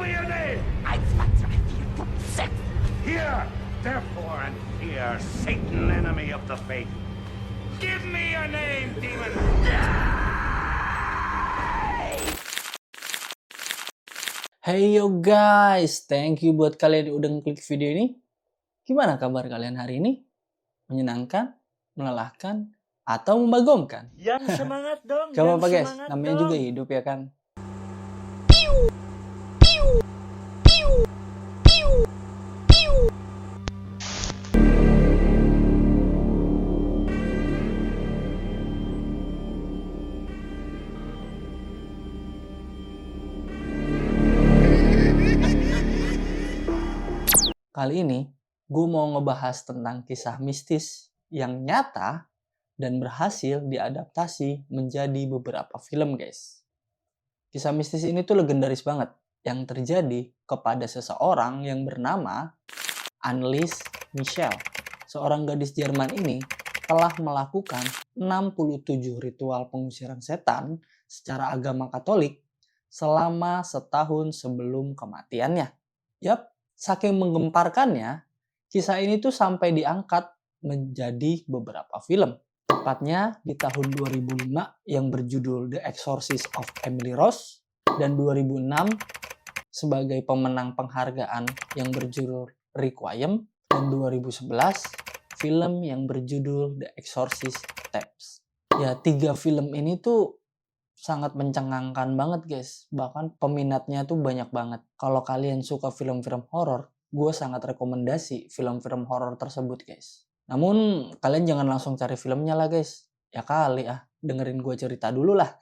me your name. Here, therefore, and fear Satan, enemy of the faith. Give me your name, demon. Hey yo guys, thank you buat kalian yang udah ngeklik video ini. Gimana kabar kalian hari ini? Menyenangkan, melelahkan, atau membagongkan? Yang semangat dong. Gak apa-apa guys, namanya juga hidup ya kan. Kali ini, gue mau ngebahas tentang kisah mistis yang nyata dan berhasil diadaptasi menjadi beberapa film, guys. Kisah mistis ini tuh legendaris banget, yang terjadi kepada seseorang yang bernama Anneliese Michel. Seorang gadis Jerman ini telah melakukan 67 ritual pengusiran setan secara agama Katolik selama setahun sebelum kematiannya. Yap, saking menggemparkannya, kisah ini tuh sampai diangkat menjadi beberapa film. Tepatnya di tahun 2005 yang berjudul The Exorcist of Emily Rose dan 2006 sebagai pemenang penghargaan yang berjudul Requiem dan 2011 film yang berjudul The Exorcist Tapes. Ya, 3 film ini tuh sangat mencengangkan banget guys, bahkan peminatnya tuh banyak banget. Kalau kalian suka film-film horor, gue sangat rekomendasi film-film horor tersebut guys. Namun kalian jangan langsung cari filmnya lah guys, ya kali dengerin gue cerita dulu lah.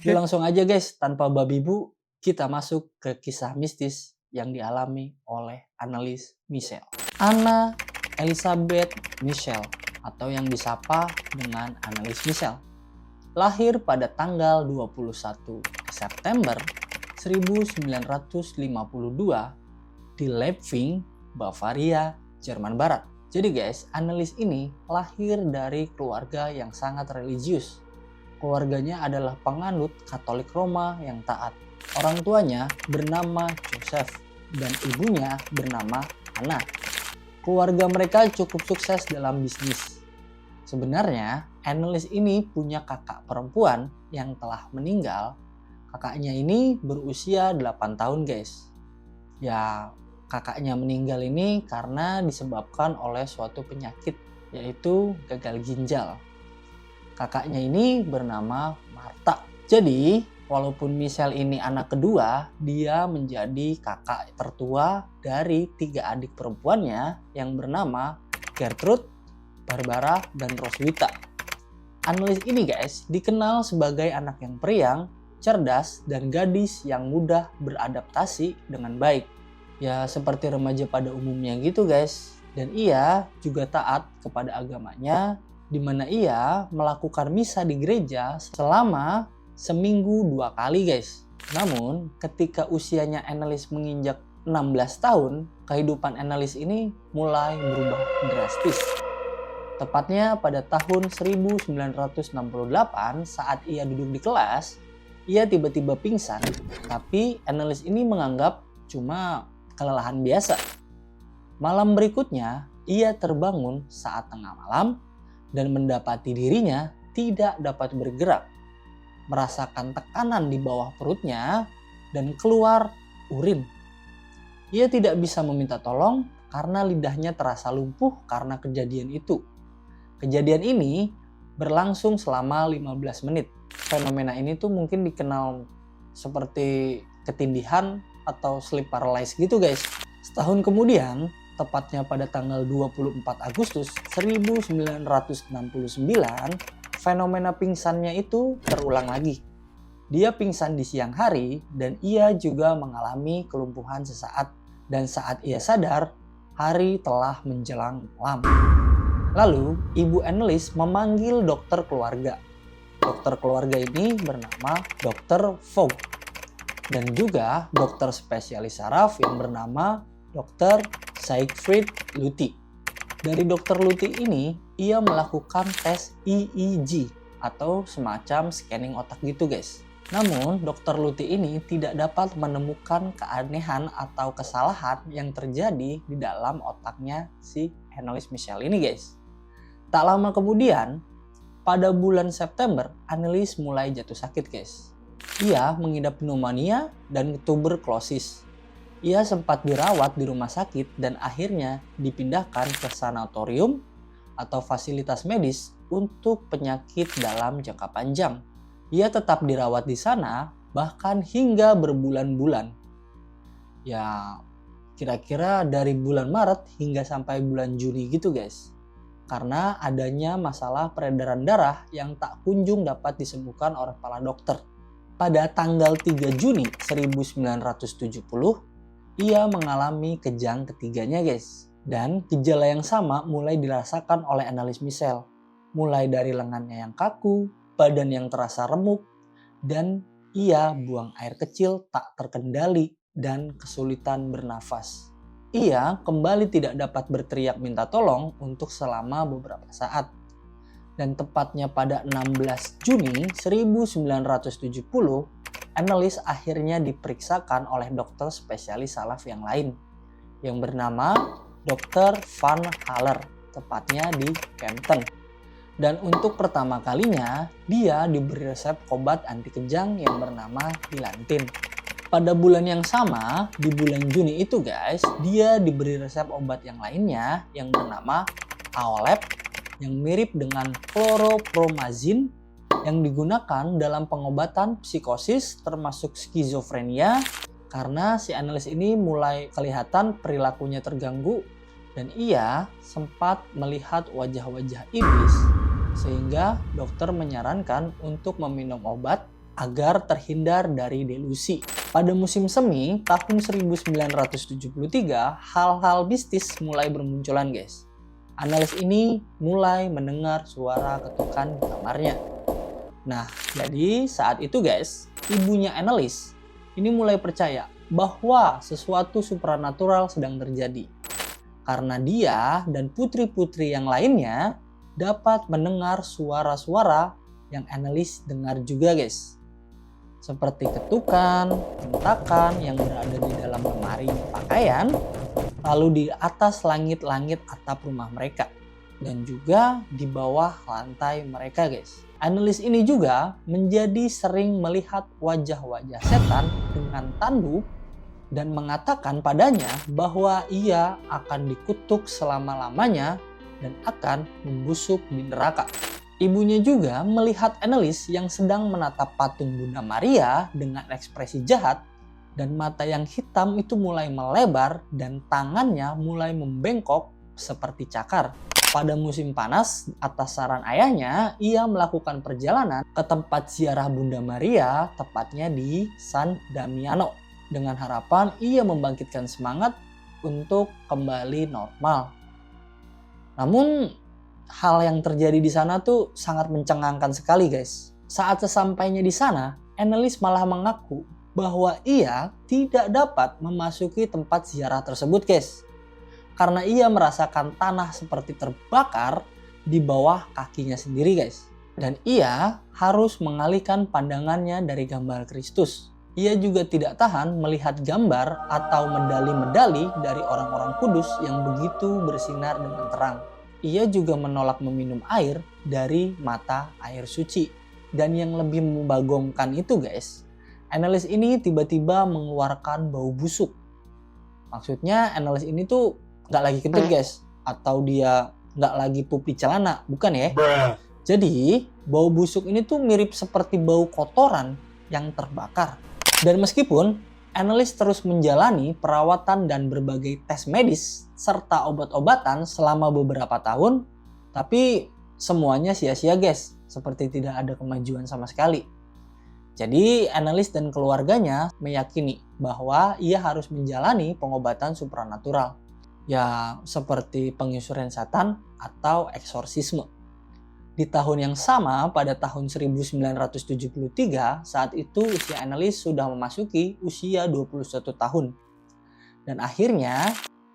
Yuk langsung aja guys, tanpa babi bu, kita masuk ke kisah mistis yang dialami oleh Anneliese Michel. Anna Elizabeth Michel, atau yang disapa dengan Anneliese Michel, lahir pada tanggal 21 September 1952 di Leipzig, Bavaria, Jerman Barat. Jadi guys, Anneliese ini lahir dari keluarga yang sangat religius. Keluarganya adalah penganut Katolik Roma yang taat. Orang tuanya bernama Joseph dan ibunya bernama Anna. Keluarga mereka cukup sukses dalam bisnis. Sebenarnya, Anneliese ini punya kakak perempuan yang telah meninggal. Kakaknya ini berusia 8 tahun guys. Ya, kakaknya meninggal ini karena disebabkan oleh suatu penyakit, yaitu gagal ginjal. Kakaknya ini bernama Martha. Jadi, walaupun Michel ini anak kedua, dia menjadi kakak tertua dari 3 adik perempuannya yang bernama Gertrude, Barbara, dan Roswitha. Anneliese ini guys dikenal sebagai anak yang periang, cerdas, dan gadis yang mudah beradaptasi dengan baik. Ya seperti remaja pada umumnya gitu guys. Dan ia juga taat kepada agamanya, di mana ia melakukan misa di gereja selama seminggu 2 kali guys. Namun ketika usianya Anneliese menginjak 16 tahun, kehidupan Anneliese ini mulai berubah drastis. Tepatnya pada tahun 1968 saat ia duduk di kelas, ia tiba-tiba pingsan, tapi Anneliese ini menganggap cuma kelelahan biasa. Malam berikutnya, ia terbangun saat tengah malam dan mendapati dirinya tidak dapat bergerak, merasakan tekanan di bawah perutnya dan keluar urin. Ia tidak bisa meminta tolong karena lidahnya terasa lumpuh karena kejadian itu. Kejadian ini berlangsung selama 15 menit. Fenomena ini tuh mungkin dikenal seperti ketindihan atau sleep paralysis gitu guys. Setahun kemudian, tepatnya pada tanggal 24 Agustus 1969, fenomena pingsannya itu terulang lagi. Dia pingsan di siang hari dan ia juga mengalami kelumpuhan sesaat. Dan saat ia sadar, hari telah menjelang malam. Lalu, Ibu Anneliese memanggil dokter keluarga. Dokter keluarga ini bernama Dr. Vogt. Dan juga dokter spesialis saraf yang bernama Dr. Siegfried Luthi. Dari Dr. Luthi ini, ia melakukan tes EEG atau semacam scanning otak gitu guys. Namun, Dr. Luti ini tidak dapat menemukan keanehan atau kesalahan yang terjadi di dalam otaknya si Annelies Michel ini, guys. Tak lama kemudian, pada bulan September, Annelies mulai jatuh sakit, guys. Ia mengidap pneumonia dan tuberkulosis. Ia sempat dirawat di rumah sakit dan akhirnya dipindahkan ke sanatorium atau fasilitas medis untuk penyakit dalam jangka panjang. Ia tetap dirawat di sana bahkan hingga berbulan-bulan. Ya, kira-kira dari bulan Maret hingga sampai bulan Juni gitu, guys. Karena adanya masalah peredaran darah yang tak kunjung dapat disembuhkan oleh para dokter. Pada tanggal 3 Juni 1970, ia mengalami kejang ketiganya, guys. Dan gejala yang sama mulai dirasakan oleh Annelies Michel. Mulai dari lengannya yang kaku, badan yang terasa remuk, dan ia buang air kecil tak terkendali dan kesulitan bernafas. Ia kembali tidak dapat berteriak minta tolong untuk selama beberapa saat. Dan tepatnya pada 16 Juni 1970, Annelies akhirnya diperiksakan oleh dokter spesialis saraf yang lain yang bernama Dr. Van Haller, tepatnya di Kempten. Dan untuk pertama kalinya, dia diberi resep obat anti kejang yang bernama Dilantin. Pada bulan yang sama, di bulan Juni itu, guys, dia diberi resep obat yang lainnya yang bernama Aolep yang mirip dengan chlorpromazine yang digunakan dalam pengobatan psikosis termasuk skizofrenia karena si Annelies ini mulai kelihatan perilakunya terganggu dan ia sempat melihat wajah-wajah iblis. Sehingga dokter menyarankan untuk meminum obat agar terhindar dari delusi. Pada musim semi tahun 1973, hal-hal mistis mulai bermunculan, guys. Annelies ini mulai mendengar suara ketukan di kamarnya. Nah, jadi saat itu, guys, ibunya Annelies ini mulai percaya bahwa sesuatu supranatural sedang terjadi. Karena dia dan putri-putri yang lainnya dapat mendengar suara-suara yang Annelies dengar juga, guys. Seperti ketukan, hentakan yang berada di dalam lemari pakaian, lalu di atas langit-langit atap rumah mereka, dan juga di bawah lantai mereka, guys. Annelies ini juga menjadi sering melihat wajah-wajah setan dengan tanduk dan mengatakan padanya bahwa ia akan dikutuk selama-lamanya dan akan membusuk di neraka. Ibunya juga melihat Annelies yang sedang menatap patung Bunda Maria dengan ekspresi jahat dan mata yang hitam itu mulai melebar dan tangannya mulai membengkok seperti cakar. Pada musim panas, atas saran ayahnya, ia melakukan perjalanan ke tempat ziarah Bunda Maria, tepatnya di San Damiano, dengan harapan ia membangkitkan semangat untuk kembali normal. Namun hal yang terjadi di sana tuh sangat mencengangkan sekali, guys. Saat sesampainya di sana, Annelies malah mengaku bahwa ia tidak dapat memasuki tempat ziarah tersebut, guys. Karena ia merasakan tanah seperti terbakar di bawah kakinya sendiri, guys. Dan ia harus mengalihkan pandangannya dari gambar Kristus. Ia juga tidak tahan melihat gambar atau medali-medali dari orang-orang kudus yang begitu bersinar dengan terang. Ia juga menolak meminum air dari mata air suci. Dan yang lebih membagongkan itu, guys, Annelies ini tiba-tiba mengeluarkan bau busuk. Maksudnya Annelies ini tuh nggak lagi kentut, guys, atau dia nggak lagi pup di celana, bukan ya? Jadi bau busuk ini tuh mirip seperti bau kotoran yang terbakar. Dan meskipun Annelies terus menjalani perawatan dan berbagai tes medis serta obat-obatan selama beberapa tahun, tapi semuanya sia-sia, guys, seperti tidak ada kemajuan sama sekali. Jadi Annelies dan keluarganya meyakini bahwa ia harus menjalani pengobatan supranatural, ya seperti pengisuran setan atau eksorsisme. Di tahun yang sama, pada tahun 1973, saat itu usia Annelies sudah memasuki usia 21 tahun. Dan akhirnya,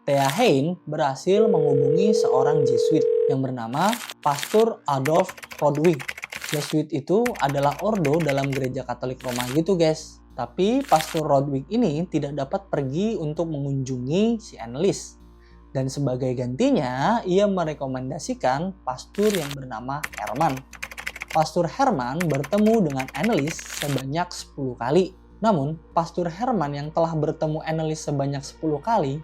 Thea Hein berhasil menghubungi seorang Jesuit yang bernama Pastor Adolf Rodwig Jesuit itu adalah ordo dalam gereja Katolik Roma gitu guys. Tapi Pastor Rodwig ini tidak dapat pergi untuk mengunjungi si Anneliese. Dan sebagai gantinya, ia merekomendasikan pastor yang bernama Herman. Pastor Herman bertemu dengan Anneliese sebanyak 10 kali. Namun, Pastor Herman yang telah bertemu Anneliese sebanyak 10 kali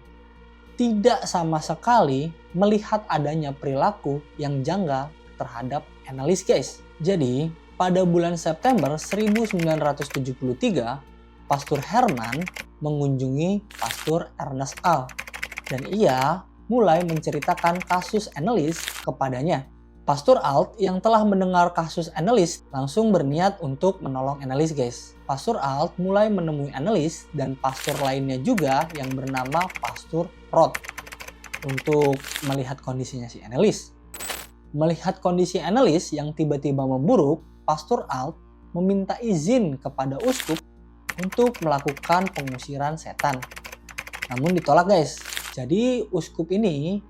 tidak sama sekali melihat adanya perilaku yang janggal terhadap Anneliese guys. Jadi, pada bulan September 1973, Pastor Herman mengunjungi Pastor Ernest Al dan ia mulai menceritakan kasus Anneliese kepadanya. Pastor Alt yang telah mendengar kasus Anneliese langsung berniat untuk menolong Anneliese guys. Pastor Alt mulai menemui Anneliese dan pastor lainnya juga yang bernama Pastor Roth untuk melihat kondisinya si Anneliese. Melihat kondisi Anneliese yang tiba-tiba memburuk, Pastor Alt meminta izin kepada uskup untuk melakukan pengusiran setan. Namun ditolak guys. Jadi uskup ini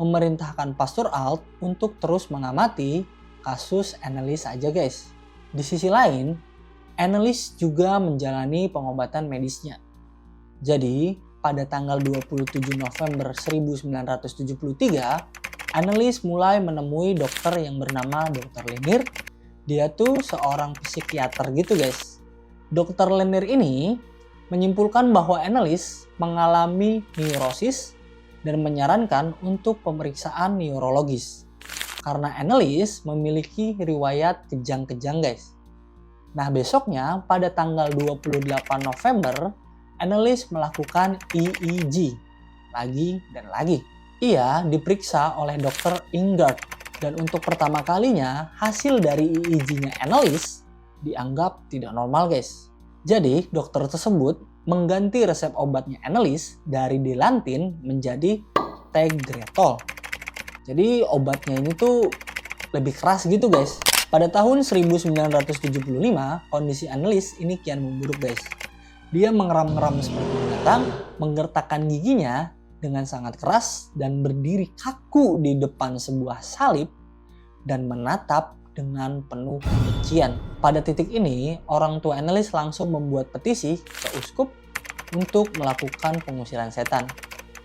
memerintahkan Pastor Alt untuk terus mengamati kasus Anneliese aja guys. Di sisi lain, Anneliese juga menjalani pengobatan medisnya. Jadi, pada tanggal 27 November 1973, Anneliese mulai menemui dokter yang bernama Dr. Lanier. Dia tuh seorang psikiater gitu guys. Dr. Lanier ini menyimpulkan bahwa Anneliese mengalami neurosis dan menyarankan untuk pemeriksaan neurologis karena Anneliese memiliki riwayat kejang-kejang guys. Nah besoknya pada tanggal 28 November Anneliese melakukan EEG lagi dan lagi. Ia diperiksa oleh Dr. Ingard dan untuk pertama kalinya hasil dari EEG-nya Anneliese dianggap tidak normal guys. Jadi dokter tersebut mengganti resep obatnya Anneliese dari Dilantin menjadi Tegretol. Jadi obatnya ini tuh lebih keras gitu guys. Pada tahun 1975 kondisi Anneliese ini kian memburuk guys. Dia mengeram-ngeram seperti binatang, menggertakkan giginya dengan sangat keras dan berdiri kaku di depan sebuah salib dan menatap dengan penuh kebencian. Pada titik ini, orang tua Anneliese langsung membuat petisi ke uskup untuk melakukan pengusiran setan.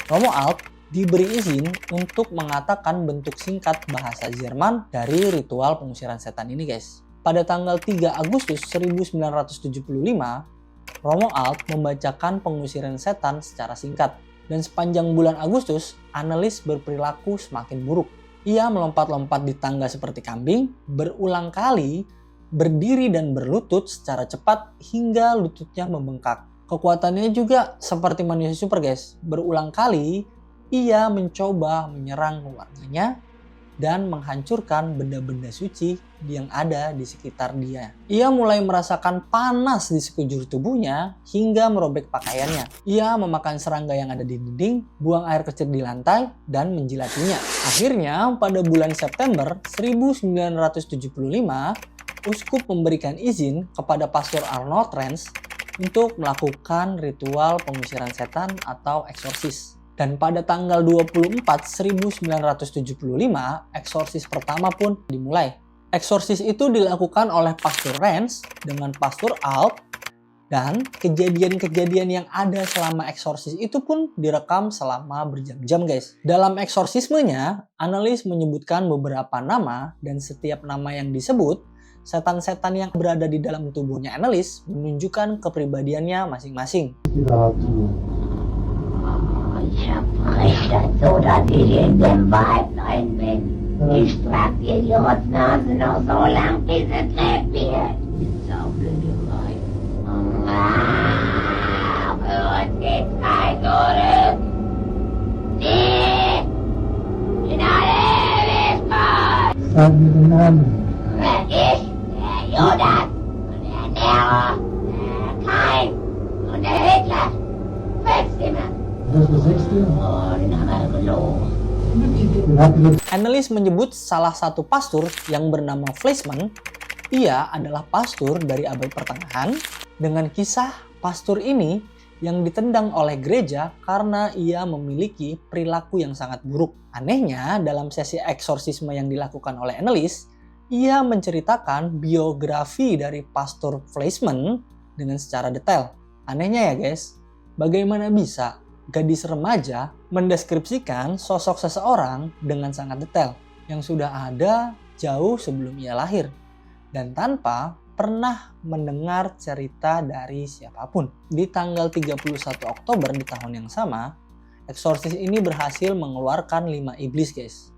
Romo Alt diberi izin untuk mengatakan bentuk singkat bahasa Jerman dari ritual pengusiran setan ini guys. Pada tanggal 3 Agustus 1975, Romo Alt membacakan pengusiran setan secara singkat. Dan sepanjang bulan Agustus, Anneliese berperilaku semakin buruk. Ia melompat-lompat di tangga seperti kambing, berulang kali berdiri dan berlutut secara cepat hingga lututnya membengkak. Kekuatannya juga seperti manusia super guys. Berulang kali ia mencoba menyerang keluarganya dan menghancurkan benda-benda suci yang ada di sekitar dia. Ia mulai merasakan panas di sekujur tubuhnya hingga merobek pakaiannya. Ia memakan serangga yang ada di dinding, buang air kecil di lantai, dan menjilatinya. Akhirnya pada bulan September 1975, uskup memberikan izin kepada Pastor Arnold Rens untuk melakukan ritual pengusiran setan atau eksorsis. Dan pada tanggal 24 1975, eksorsis pertama pun dimulai. Eksorsis itu dilakukan oleh Pastor Rens dengan Pastor Alt, dan kejadian-kejadian yang ada selama eksorsis itu pun direkam selama berjam-jam guys. Dalam eksorsismenya, Anneliese menyebutkan beberapa nama, dan setiap nama yang disebut, setan-setan yang berada di dalam tubuhnya Anneliese menunjukkan kepribadiannya masing-masing. Ich hab Richter so, dass ich in dem Wald rein bin. Ich trag dir die Rotznase noch so lang, bis es lebt wird. Saublöde Weib. Für uns geht's kein Zurück. Sie in alle Ewigkeit. Sag mir den Namen. Ich, der Judas und der Nero, der Kain und der Hitler. Fünfzimmer. Das ist der 6. Oh, den haben wir gelogen. Den habt ihr jetzt Anneliese menyebut salah satu pastor yang bernama Fleischmann. Ia adalah pastor dari abad pertengahan dengan kisah pastor ini yang ditendang oleh gereja karena ia memiliki perilaku yang sangat buruk. Anehnya, dalam sesi eksorsisme yang dilakukan oleh Anneliese, ia menceritakan biografi dari Pastor Fleischmann dengan secara detail. Anehnya ya guys, bagaimana bisa gadis remaja mendeskripsikan sosok seseorang dengan sangat detail yang sudah ada jauh sebelum ia lahir dan tanpa pernah mendengar cerita dari siapapun. Di tanggal 31 Oktober di tahun yang sama, eksorsis ini berhasil mengeluarkan 5 iblis guys.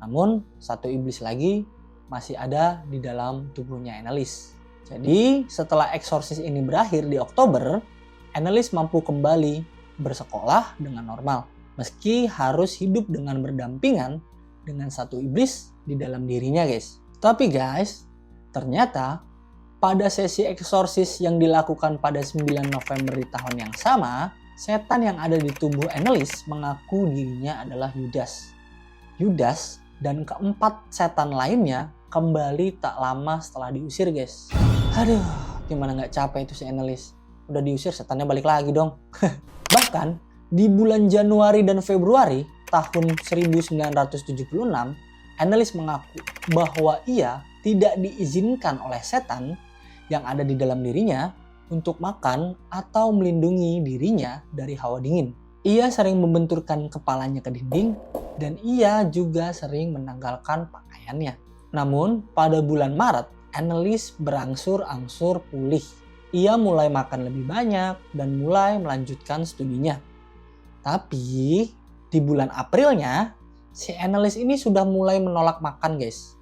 Namun satu iblis lagi masih ada di dalam tubuhnya Annelies. Jadi setelah eksorsis ini berakhir di Oktober, Annelies mampu kembali bersekolah dengan normal. Meski harus hidup dengan berdampingan dengan satu iblis di dalam dirinya guys. Tapi guys, ternyata pada sesi eksorsis yang dilakukan pada 9 November di tahun yang sama, setan yang ada di tubuh Annelies mengaku dirinya adalah Yudas. Yudas dan keempat setan lainnya kembali tak lama setelah diusir guys. Aduh, gimana nggak capek itu si Annelies. Udah diusir, setannya balik lagi dong. Bahkan di bulan Januari dan Februari tahun 1976, Annelies mengaku bahwa ia tidak diizinkan oleh setan yang ada di dalam dirinya untuk makan atau melindungi dirinya dari hawa dingin. Ia sering membenturkan kepalanya ke dinding dan ia juga sering menanggalkan pakaiannya. Namun pada bulan Maret, Annelies berangsur-angsur pulih. Ia mulai makan lebih banyak dan mulai melanjutkan studinya. Tapi di bulan Aprilnya, si Annelies ini sudah mulai menolak makan guys.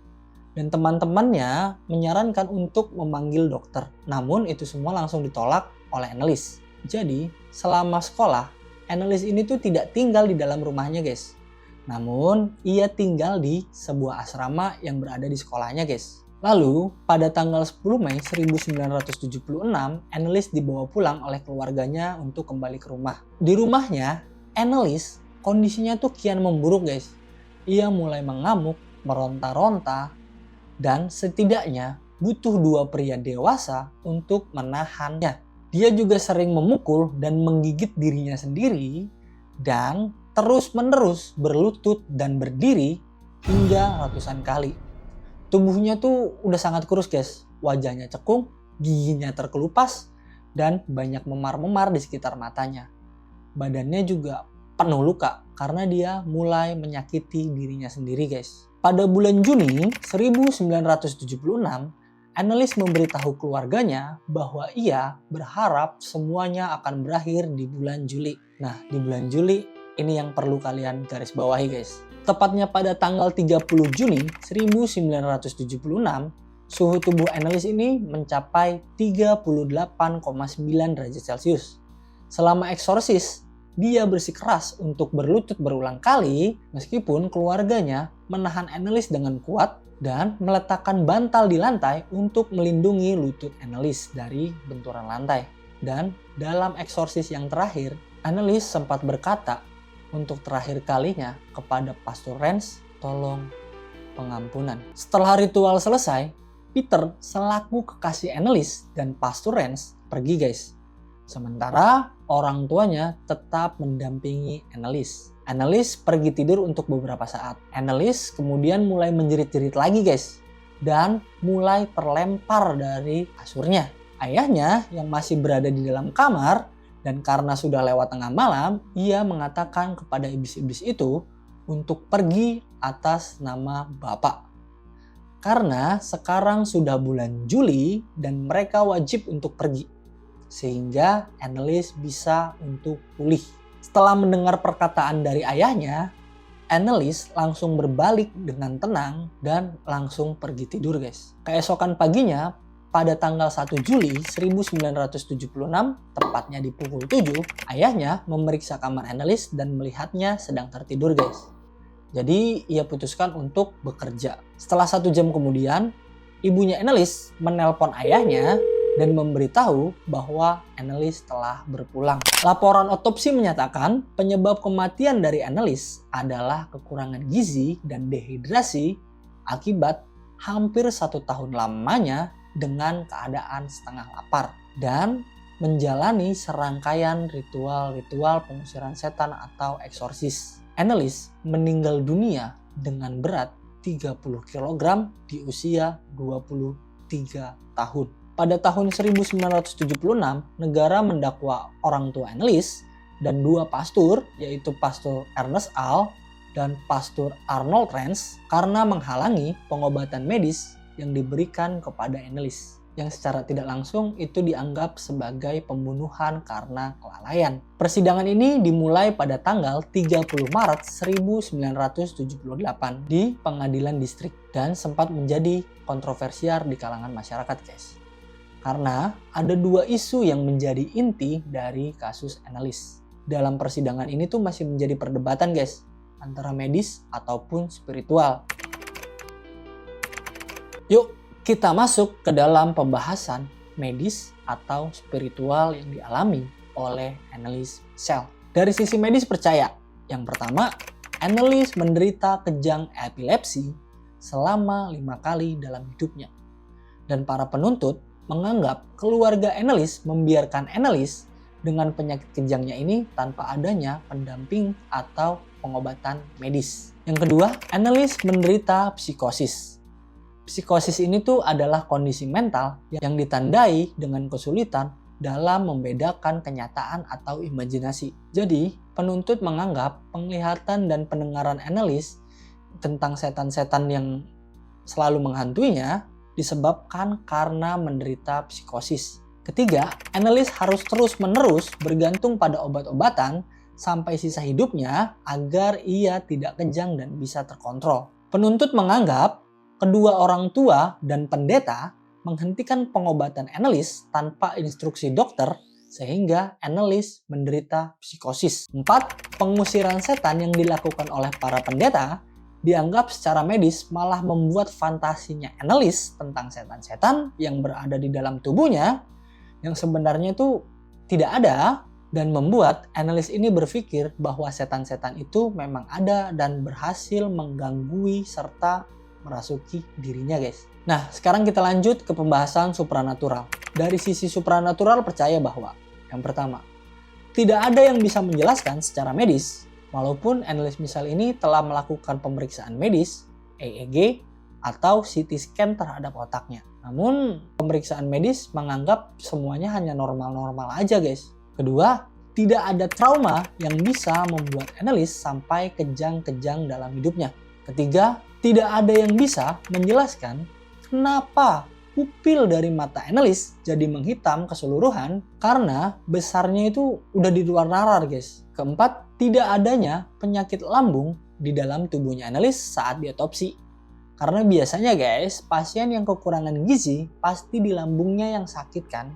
Dan teman-temannya menyarankan untuk memanggil dokter. Namun itu semua langsung ditolak oleh Annelies. Jadi selama sekolah, Annelies ini tuh tidak tinggal di dalam rumahnya guys. Namun ia tinggal di sebuah asrama yang berada di sekolahnya guys. Lalu pada tanggal 10 Mei 1976, Annelies dibawa pulang oleh keluarganya untuk kembali ke rumah. Di rumahnya, Annelies kondisinya tuh kian memburuk guys. Ia mulai mengamuk, meronta-ronta, dan setidaknya butuh 2 pria dewasa untuk menahannya. Dia juga sering memukul dan menggigit dirinya sendiri dan terus-menerus berlutut dan berdiri hingga ratusan kali. Tubuhnya tuh udah sangat kurus guys. Wajahnya cekung, giginya terkelupas, dan banyak memar-memar di sekitar matanya. Badannya juga penuh luka karena dia mulai menyakiti dirinya sendiri guys. Pada bulan Juni 1976, Annelies memberitahu keluarganya bahwa ia berharap semuanya akan berakhir di bulan Juli. Nah, di bulan Juli ini yang perlu kalian garis bawahi guys. Tepatnya pada tanggal 30 Juni 1976, suhu tubuh Annelies ini mencapai 38,9 derajat Celcius. Selama eksorsis, dia bersikeras untuk berlutut berulang kali meskipun keluarganya menahan Annelies dengan kuat dan meletakkan bantal di lantai untuk melindungi lutut Annelies dari benturan lantai. Dan dalam eksorsis yang terakhir, Annelies sempat berkata untuk terakhir kalinya kepada Pastor Renz, tolong pengampunan. Setelah ritual selesai, Peter selaku kekasih Annelies dan Pastor Renz pergi guys. Sementara orang tuanya tetap mendampingi Annelies. Annelies pergi tidur untuk beberapa saat. Annelies kemudian mulai menjerit-jerit lagi guys. Dan mulai terlempar dari kasurnya. Ayahnya yang masih berada di dalam kamar dan karena sudah lewat tengah malam, ia mengatakan kepada iblis-iblis itu untuk pergi atas nama Bapak. Karena sekarang sudah bulan Juli dan mereka wajib untuk pergi. Sehingga Annelies bisa untuk pulih. Setelah mendengar perkataan dari ayahnya, Annelies langsung berbalik dengan tenang dan langsung pergi tidur guys. Keesokan paginya, pada tanggal 1 Juli 1976, tepatnya di pukul 7, ayahnya memeriksa kamar Annelies dan melihatnya sedang tertidur guys. Jadi ia putuskan untuk bekerja. Setelah 1 jam kemudian, ibunya Annelies menelpon ayahnya dan memberitahu bahwa Annelies telah berpulang. Laporan otopsi menyatakan penyebab kematian dari Annelies adalah kekurangan gizi dan dehidrasi akibat hampir 1 tahun lamanya dengan keadaan setengah lapar dan menjalani serangkaian ritual-ritual pengusiran setan atau eksorsis. Annelies meninggal dunia dengan berat 30 kg di usia 23 tahun. Pada tahun 1976, negara mendakwa orang tua Annelies dan 2 pastor, yaitu Pastor Ernest Al dan Pastor Arnold Rance, karena menghalangi pengobatan medis yang diberikan kepada Annelies, yang secara tidak langsung itu dianggap sebagai pembunuhan karena kelalaian. Persidangan ini dimulai pada tanggal 30 Maret 1978 di Pengadilan Distrik dan sempat menjadi kontroversial di kalangan masyarakat, guys. Karena ada 2 isu yang menjadi inti dari kasus Annelies. Dalam persidangan ini tuh masih menjadi perdebatan, guys, antara medis ataupun spiritual. Yuk, kita masuk ke dalam pembahasan medis atau spiritual yang dialami oleh Annelies Michel. Dari sisi medis percaya, yang pertama, Annelies menderita kejang epilepsi selama 5 kali dalam hidupnya. Dan para penuntut menganggap keluarga Annelies membiarkan Annelies dengan penyakit kejangnya ini tanpa adanya pendamping atau pengobatan medis. Yang kedua, Annelies menderita psikosis. Psikosis ini tuh adalah kondisi mental yang ditandai dengan kesulitan dalam membedakan kenyataan atau imajinasi. Jadi, penuntut menganggap penglihatan dan pendengaran Annelies tentang setan-setan yang selalu menghantuinya disebabkan karena menderita psikosis. Ketiga, Annelies harus terus-menerus bergantung pada obat-obatan sampai sisa hidupnya agar ia tidak kejang dan bisa terkontrol. Penuntut menganggap kedua orang tua dan pendeta menghentikan pengobatan Annelies tanpa instruksi dokter sehingga Annelies menderita psikosis. 4. Pengusiran setan yang dilakukan oleh para pendeta dianggap secara medis malah membuat fantasinya Annelies tentang setan-setan yang berada di dalam tubuhnya yang sebenarnya itu tidak ada, dan membuat Annelies ini berpikir bahwa setan-setan itu memang ada dan berhasil mengganggu serta merasuki dirinya, guys. Nah, sekarang kita lanjut ke pembahasan supranatural. Dari sisi supranatural percaya bahwa yang pertama, tidak ada yang bisa menjelaskan secara medis walaupun Annelies Michel ini telah melakukan pemeriksaan medis, EEG, atau CT scan terhadap otaknya. Namun, pemeriksaan medis menganggap semuanya hanya normal-normal aja, guys. Kedua, tidak ada trauma yang bisa membuat Annelies sampai kejang-kejang dalam hidupnya. Ketiga, tidak ada yang bisa menjelaskan kenapa pupil dari mata Annelies jadi menghitam keseluruhan karena besarnya itu udah di luar nalar, guys. Keempat, tidak adanya penyakit lambung di dalam tubuhnya Annelies saat diotopsi. Karena biasanya, guys, pasien yang kekurangan gizi pasti di lambungnya yang sakit kan.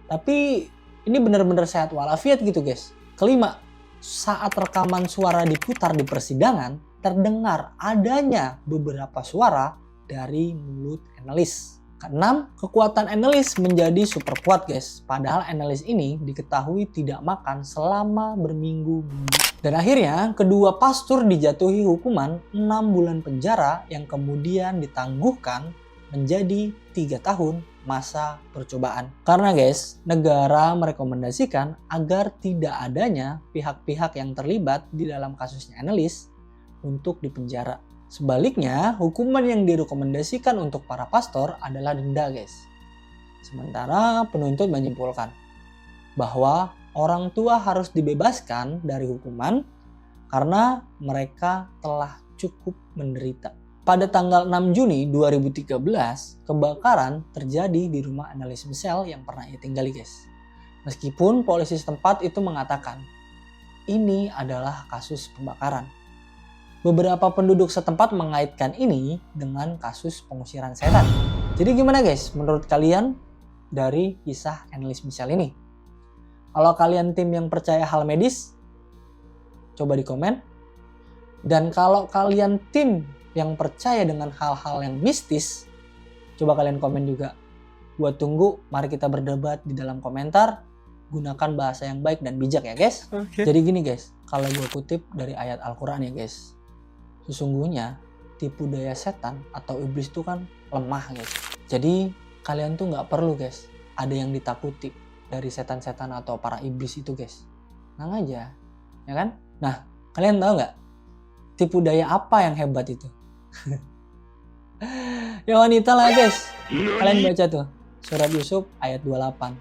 Tapi ini benar-benar sehat walafiat gitu, guys. Kelima, saat rekaman suara diputar di persidangan, terdengar adanya beberapa suara dari mulut Annelies. Keenam, kekuatan Annelies menjadi super kuat, guys. Padahal Annelies ini diketahui tidak makan selama berminggu-minggu. Dan akhirnya, kedua pastor dijatuhi hukuman 6 bulan penjara yang kemudian ditangguhkan menjadi 3 tahun masa percobaan. Karena, guys, negara merekomendasikan agar tidak adanya pihak-pihak yang terlibat di dalam kasusnya Annelies untuk dipenjara. Sebaliknya, hukuman yang direkomendasikan untuk para pastor adalah denda, guys. Sementara penuntut menyimpulkan bahwa orang tua harus dibebaskan dari hukuman karena mereka telah cukup menderita. Pada tanggal 6 Juni 2013, kebakaran terjadi di rumah Annelies Michel yang pernah ia tinggali, guys. Meskipun polisi setempat itu mengatakan ini adalah kasus pembakaran. Beberapa penduduk setempat mengaitkan ini dengan kasus pengusiran setan. Jadi gimana, guys, menurut kalian dari kisah Annelies Michel ini? Kalau kalian tim yang percaya hal medis, coba di komen. Dan kalau kalian tim yang percaya dengan hal-hal yang mistis, coba kalian komen juga. Gua tunggu, mari kita berdebat di dalam komentar. Gunakan bahasa yang baik dan bijak ya, guys. Jadi gini, guys, kalau gua kutip dari ayat Al-Quran ya, guys. Sesungguhnya tipu daya setan atau iblis itu kan lemah, guys. Jadi kalian tuh nggak perlu, guys, ada yang ditakuti dari setan-setan atau para iblis itu, guys. Tenang aja, ya kan? Nah, kalian tahu nggak tipu daya apa yang hebat itu? Ya wanita lah guys. Kalian baca tuh. Surat Yusuf ayat 28.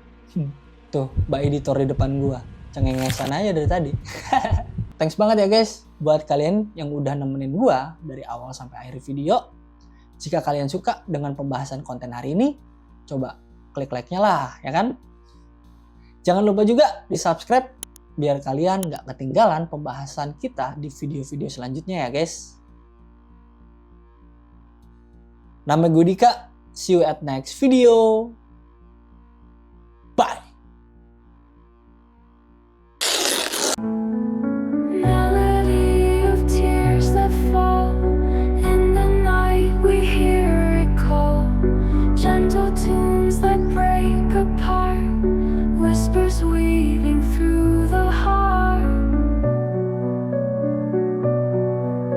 Tuh, Mbak editor di depan gua. Cengengesan aja dari tadi. Thanks banget ya guys buat kalian yang udah nemenin gua dari awal sampai akhir video. Jika kalian suka dengan pembahasan konten hari ini, coba klik like-nya lah, ya kan? Jangan lupa juga di-subscribe biar kalian nggak ketinggalan pembahasan kita di video-video selanjutnya ya guys. Nama gue Dika, see you at next video.